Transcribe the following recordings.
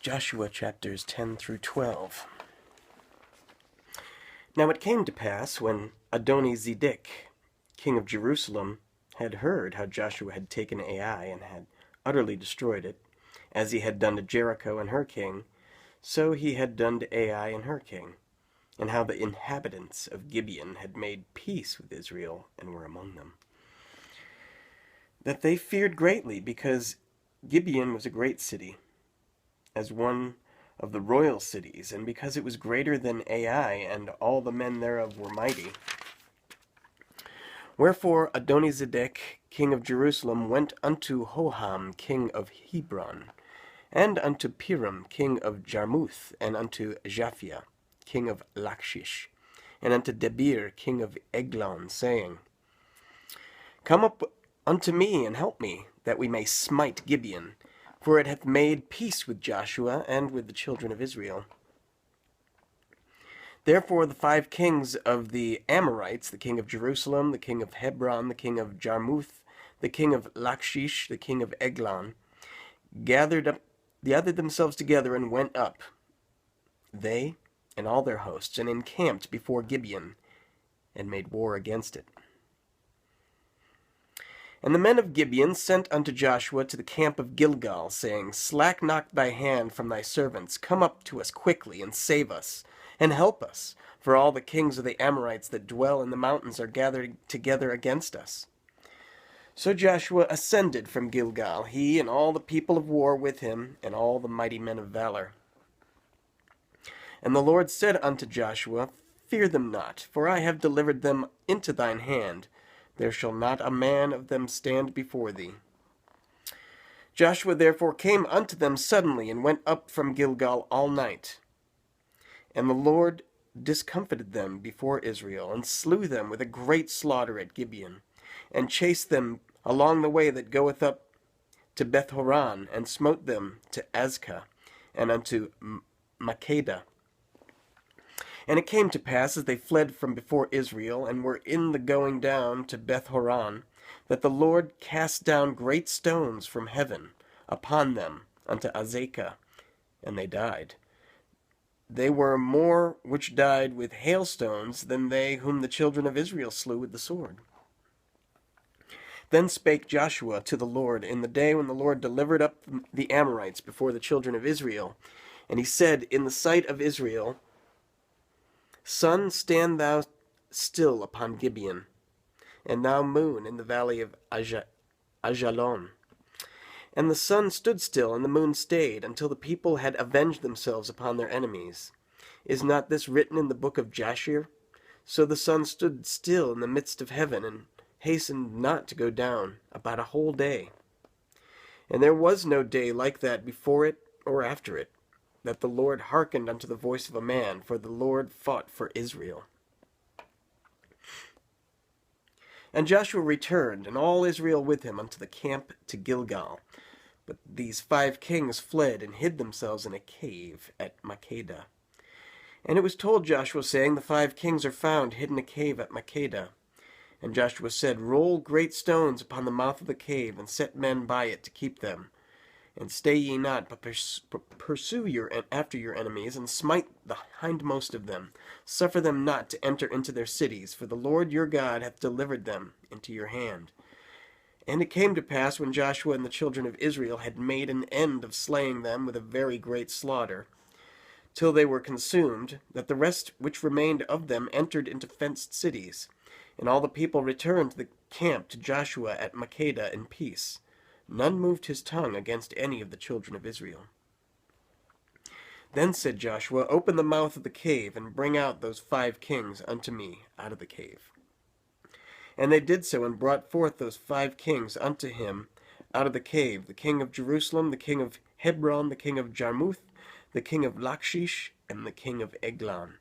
Joshua chapters 10 through 12. Now it came to pass, when Adoni-Zedek, king of Jerusalem, had heard how Joshua had taken Ai and had utterly destroyed it, as he had done to Jericho and her king, so he had done to Ai and her king, and how the inhabitants of Gibeon had made peace with Israel and were among them, that they feared greatly, because Gibeon was a great city, as one of the royal cities, and because it was greater than Ai, and all the men thereof were mighty. Wherefore Adoni-Zedek, king of Jerusalem, went unto Hoham, king of Hebron, and unto Piram, king of Jarmuth, and unto Japhia, king of Lachish, and unto Debir, king of Eglon, saying, Come up unto me, and help me, that we may smite Gibeon, for it hath made peace with Joshua and with the children of Israel. Therefore the 5 kings of the Amorites, the king of Jerusalem, the king of Hebron, the king of Jarmuth, the king of Lachish, the king of Eglon, gathered themselves together and went up, they and all their hosts, and encamped before Gibeon, and made war against it. And the men of Gibeon sent unto Joshua to the camp of Gilgal, saying, Slack not thy hand from thy servants, come up to us quickly, and save us, and help us, for all the kings of the Amorites that dwell in the mountains are gathered together against us. So Joshua ascended from Gilgal, he and all the people of war with him, and all the mighty men of valor. And the Lord said unto Joshua, Fear them not, for I have delivered them into thine hand. There shall not a man of them stand before thee. Joshua therefore came unto them suddenly, and went up from Gilgal all night. And the Lord discomfited them before Israel, and slew them with a great slaughter at Gibeon, and chased them along the way that goeth up to Bethhoron, and smote them to Azekah, and unto Makkedah. And it came to pass, as they fled from before Israel, and were in the going down to Bethhoron, that the Lord cast down great stones from heaven upon them unto Azekah, and they died. They were more which died with hailstones than they whom the children of Israel slew with the sword. Then spake Joshua to the Lord in the day when the Lord delivered up the Amorites before the children of Israel. And he said in the sight of Israel, Sun, stand thou still upon Gibeon, and thou moon in the valley of Ajalon. And the sun stood still, and the moon stayed, until the people had avenged themselves upon their enemies. Is not this written in the book of Jasher? So the sun stood still in the midst of heaven, and hastened not to go down about a whole day. And there was no day like that before it or after it, that the Lord hearkened unto the voice of a man, for the Lord fought for Israel. And Joshua returned, and all Israel with him, unto the camp to Gilgal. But these 5 kings fled, and hid themselves in a cave at Makkedah. And it was told Joshua, saying, The 5 kings are found hid in a cave at Makkedah. And Joshua said, Roll great stones upon the mouth of the cave, and set men by it to keep them. And stay ye not, but pursue after your enemies, and smite the hindmost of them. Suffer them not to enter into their cities, for the Lord your God hath delivered them into your hand. And it came to pass, when Joshua and the children of Israel had made an end of slaying them with a very great slaughter, till they were consumed, that the rest which remained of them entered into fenced cities. And all the people returned to the camp to Joshua at Makkedah in peace. None moved his tongue against any of the children of Israel. Then said Joshua, Open the mouth of the cave, and bring out those 5 kings unto me out of the cave. And they did so, and brought forth those 5 kings unto him out of the cave, the king of Jerusalem, the king of Hebron, the king of Jarmuth, the king of Lachish, and the king of Eglon.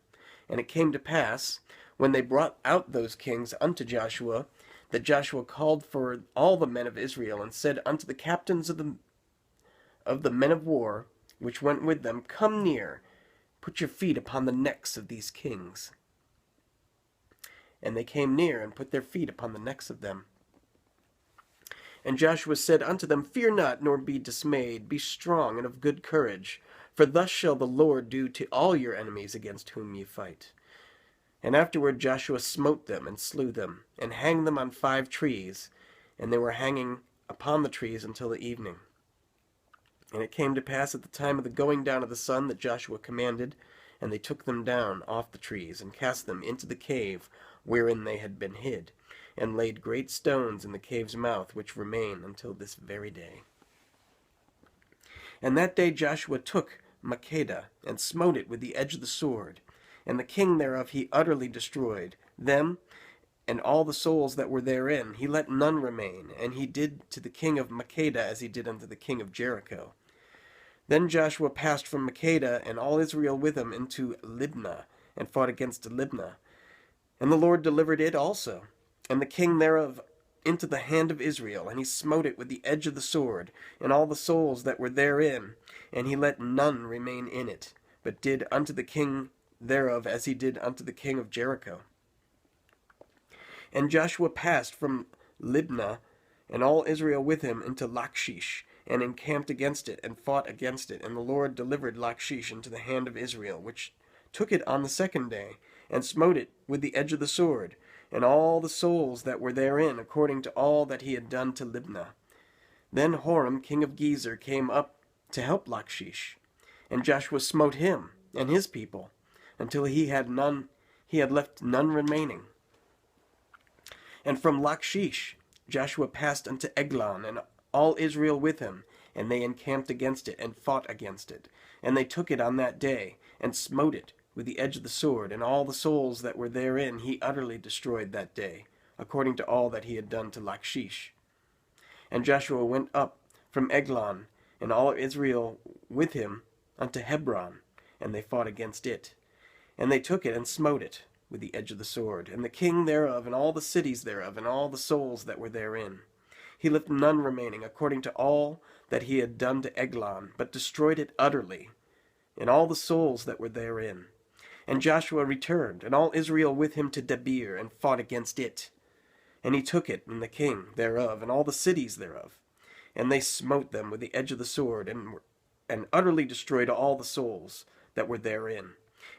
And it came to pass, when they brought out those kings unto Joshua, that Joshua called for all the men of Israel, and said unto the captains of the men of war, which went with them, Come near, put your feet upon the necks of these kings. And they came near, and put their feet upon the necks of them. And Joshua said unto them, Fear not, nor be dismayed. Be strong and of good courage. For thus shall the Lord do to all your enemies against whom ye fight. And afterward Joshua smote them, and slew them, and hanged them on 5 trees, and they were hanging upon the trees until the evening. And it came to pass at the time of the going down of the sun that Joshua commanded, and they took them down off the trees, and cast them into the cave wherein they had been hid, and laid great stones in the cave's mouth, which remain until this very day. And that day Joshua took Makkedah, and smote it with the edge of the sword, and the king thereof he utterly destroyed, them and all the souls that were therein. He let none remain, and he did to the king of Makkedah as he did unto the king of Jericho. Then Joshua passed from Makkedah, and all Israel with him, into Libnah, and fought against Libnah. And the Lord delivered it also, and the king thereof into the hand of Israel, and he smote it with the edge of the sword, and all the souls that were therein, and he let none remain in it, but did unto the king thereof as he did unto the king of Jericho. And Joshua passed from Libnah, and all Israel with him, into Lachish, and encamped against it, and fought against it. And the Lord delivered Lachish into the hand of Israel, which took it on the 2nd day, and smote it with the edge of the sword, and all the souls that were therein, according to all that he had done to Libnah. Then Horam king of Gezer came up to help Lachish, and Joshua smote him and his people, until he had left none remaining. And from Lachish Joshua passed unto Eglon, and all Israel with him, and they encamped against it, and fought against it. And they took it on that day, and smote it with the edge of the sword, and all the souls that were therein he utterly destroyed that day, according to all that he had done to Lachish. And Joshua went up from Eglon, and all Israel with him, unto Hebron, and they fought against it. And they took it, and smote it with the edge of the sword, and the king thereof, and all the cities thereof, and all the souls that were therein. He left none remaining, according to all that he had done to Eglon, but destroyed it utterly, and all the souls that were therein. And Joshua returned, and all Israel with him, to Debir, and fought against it. And he took it, and the king thereof, and all the cities thereof. And they smote them with the edge of the sword, and utterly destroyed all the souls that were therein.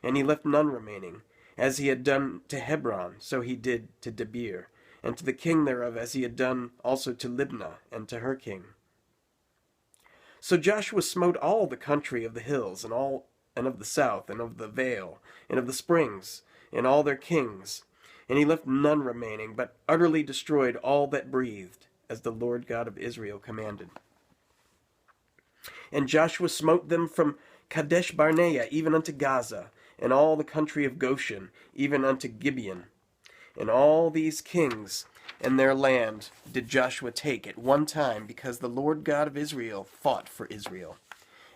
And he left none remaining. As he had done to Hebron, so he did to Debir, and to the king thereof, as he had done also to Libnah, and to her king. So Joshua smote all the country of the hills, and of the south, and of the vale, and of the springs, and all their kings. And he left none remaining, but utterly destroyed all that breathed, as the Lord God of Israel commanded. And Joshua smote them from Kadesh Barnea even unto Gaza, and all the country of Goshen, even unto Gibeon. And all these kings and their land did Joshua take at one time, because the Lord God of Israel fought for Israel.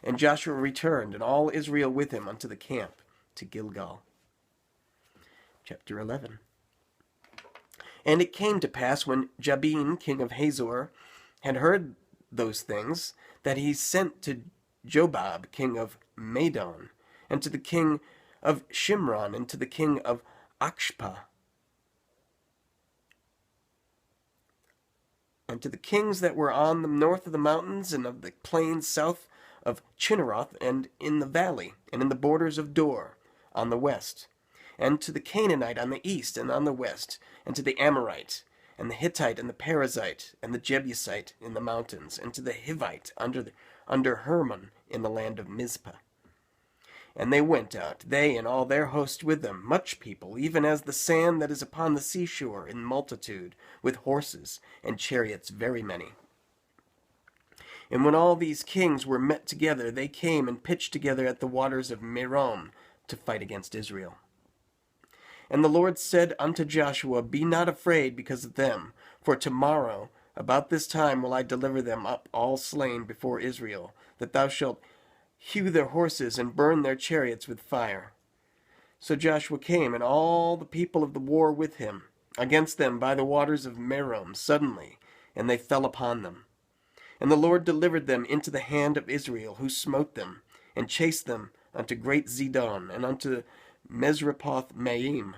And Joshua returned, and all Israel with him, unto the camp to Gilgal. Chapter 11. And it came to pass, when Jabin king of Hazor had heard those things, that he sent to Jobab king of Madon, and to the king of Shimron, and to the king of Akshpa, and to the kings that were on the north of the mountains, and of the plains south of Chinneroth, and in the valley, and in the borders of Dor, on the west, and to the Canaanite on the east and on the west, and to the Amorite, and the Hittite, and the Perizzite, and the Jebusite in the mountains, and to the Hivite under Hermon in the land of Mizpah. And they went out, they and all their host with them, much people, even as the sand that is upon the seashore, in multitude, with horses and chariots very many. And when all these kings were met together, they came and pitched together at the waters of Merom to fight against Israel. And the Lord said unto Joshua, Be not afraid because of them, for tomorrow about this time will I deliver them up all slain before Israel, that thou shalt hew their horses and burn their chariots with fire. So Joshua came, and all the people of the war with him, against them by the waters of Merom suddenly, and they fell upon them. And the Lord delivered them into the hand of Israel, who smote them, and chased them unto great Zidon, and unto Mesrepoth Maim,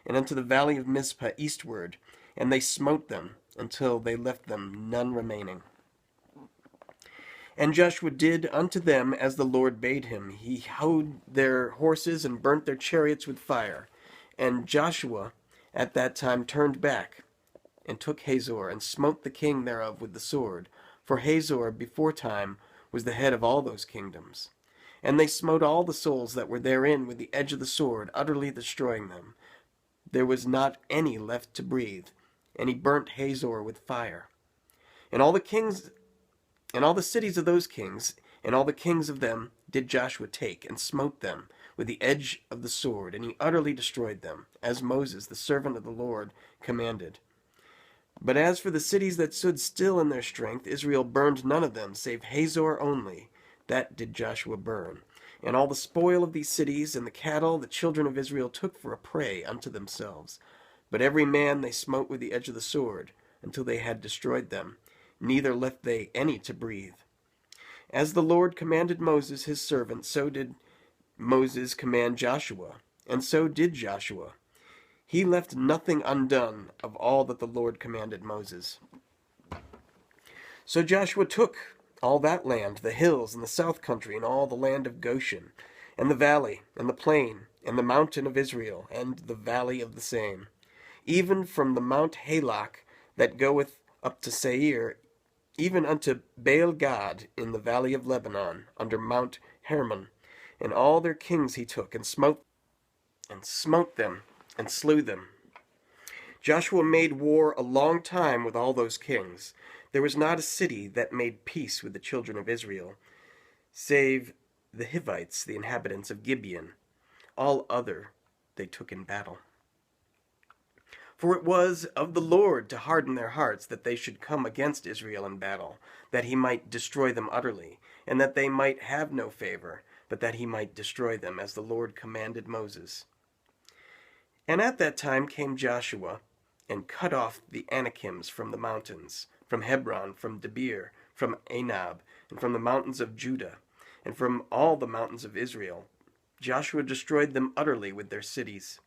and unto the valley of Mizpah eastward, and they smote them until they left them none remaining. And Joshua did unto them as the Lord bade him. He houghed their horses and burnt their chariots with fire. And Joshua at that time turned back, and took Hazor, and smote the king thereof with the sword. For Hazor beforetime was the head of all those kingdoms. And they smote all the souls that were therein with the edge of the sword, utterly destroying them. There was not any left to breathe. And he burnt Hazor with fire. And all the kings, and all the cities of those kings, and all the kings of them did Joshua take, and smote them with the edge of the sword, and he utterly destroyed them, as Moses, the servant of the Lord, commanded. But as for the cities that stood still in their strength, Israel burned none of them, save Hazor only. That did Joshua burn. And all the spoil of these cities, and the cattle, the children of Israel took for a prey unto themselves. But every man they smote with the edge of the sword, until they had destroyed them, neither left they any to breathe. As the Lord commanded Moses his servant, so did Moses command Joshua, and so did Joshua. He left nothing undone of all that the Lord commanded Moses. So Joshua took all that land, the hills, and the south country, and all the land of Goshen, and the valley, and the plain, and the mountain of Israel, and the valley of the same, even from the Mount Halak that goeth up to Seir, even unto Baal-gad in the valley of Lebanon, under Mount Hermon. And all their kings he took, and smote them, and slew them. Joshua made war a long time with all those kings. There was not a city that made peace with the children of Israel, save the Hivites, the inhabitants of Gibeon. All other they took in battle. For it was of the Lord to harden their hearts, that they should come against Israel in battle, that he might destroy them utterly, and that they might have no favor, but that he might destroy them, as the Lord commanded Moses. And at that time came Joshua, and cut off the Anakims from the mountains, from Hebron, from Debir, from Anab, and from the mountains of Judah, and from all the mountains of Israel. Joshua destroyed them utterly with their cities.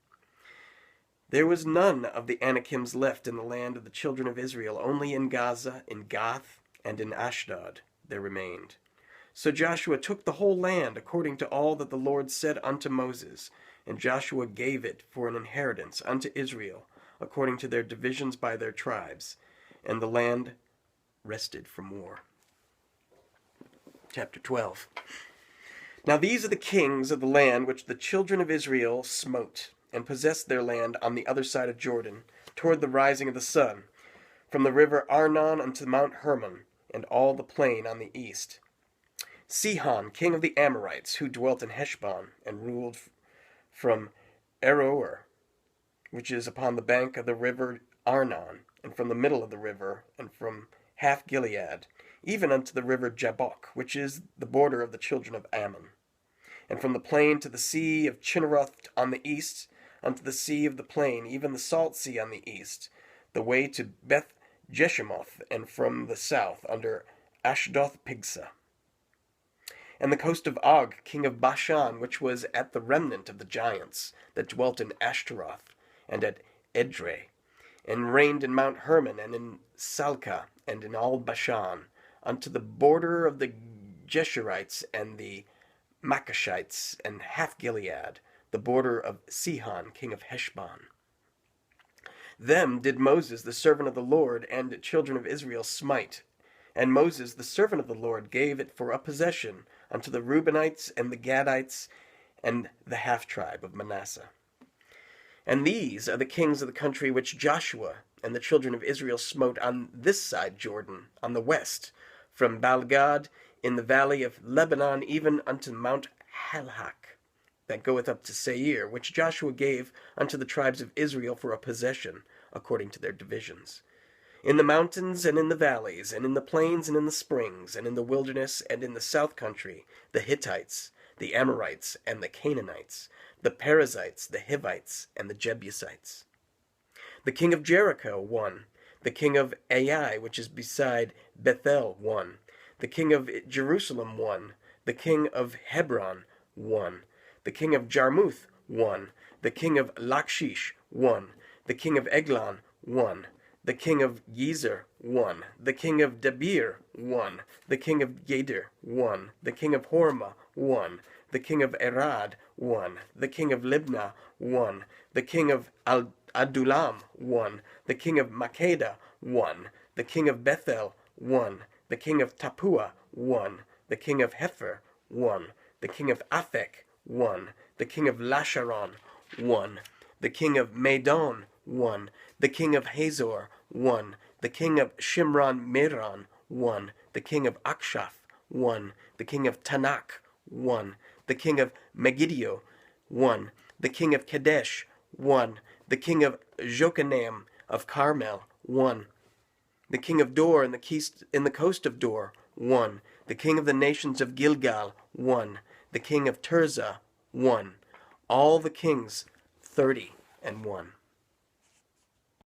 There was none of the Anakims left in the land of the children of Israel, only in Gaza, in Gath, and in Ashdod there remained. So Joshua took the whole land, according to all that the Lord said unto Moses, and Joshua gave it for an inheritance unto Israel, according to their divisions by their tribes, and the land rested from war. Chapter 12. Now these are the kings of the land which the children of Israel smote, and possessed their land on the other side of Jordan, toward the rising of the sun, from the river Arnon unto Mount Hermon, and all the plain on the east. Sihon, king of the Amorites, who dwelt in Heshbon, and ruled from Aroer, which is upon the bank of the river Arnon, and from the middle of the river, and from half Gilead, even unto the river Jabbok, which is the border of the children of Ammon, and from the plain to the sea of Chinneroth on the east, unto the sea of the plain, even the salt sea on the east, the way to Beth Jeshimoth, and from the south, under Ashdoth-Pigsa. And the coast of Og, king of Bashan, which was at the remnant of the giants, that dwelt in Ashtaroth, and at Edrei, and reigned in Mount Hermon, and in Salcah, and in all Bashan, unto the border of the Geshurites, and the Makashites, and half Gilead, the border of Sihon, king of Heshbon. Them did Moses, the servant of the Lord, and children of Israel smite. And Moses, the servant of the Lord, gave it for a possession unto the Reubenites, and the Gadites, and the half-tribe of Manasseh. And these are the kings of the country which Joshua and the children of Israel smote on this side Jordan, on the west, from Baal-gad in the valley of Lebanon, even unto Mount Halak, that goeth up to Seir, which Joshua gave unto the tribes of Israel for a possession, according to their divisions. In the mountains and in the valleys, and in the plains and in the springs, and in the wilderness and in the south country, the Hittites, the Amorites, and the Canaanites, the Perizzites, the Hivites, and the Jebusites. The king of Jericho won, the king of Ai, which is beside Bethel, won, the king of Jerusalem won, the king of Hebron won, the king of Jarmuth won, the king of Lachish won, the king of Eglon won, The king of Gezer, 1. The king of Debir, 1. The king of Geder, 1. The king of Hormah, 1. The king of Arad, 1. The king of Libnah, 1. The king of Adullam, 1. The king of Makkedah, 1. The king of Bethel, 1. The king of Tappuah, 1. The king of Hepher, 1. The king of Aphek, 1. The king of Lasharon, 1. The king of Madon, 1. The king of Hazor, 1. The king of Shimron Meron, 1. The king of Akshaph, 1. The king of Tanakh, 1. The king of Megiddo, 1. The king of Kadesh, 1. The king of Jokanam of Carmel, 1. The king of Dor in the coast of Dor, 1. The king of the nations of Gilgal, 1. The king of Tirzah, 1. All the kings, 30 and 1.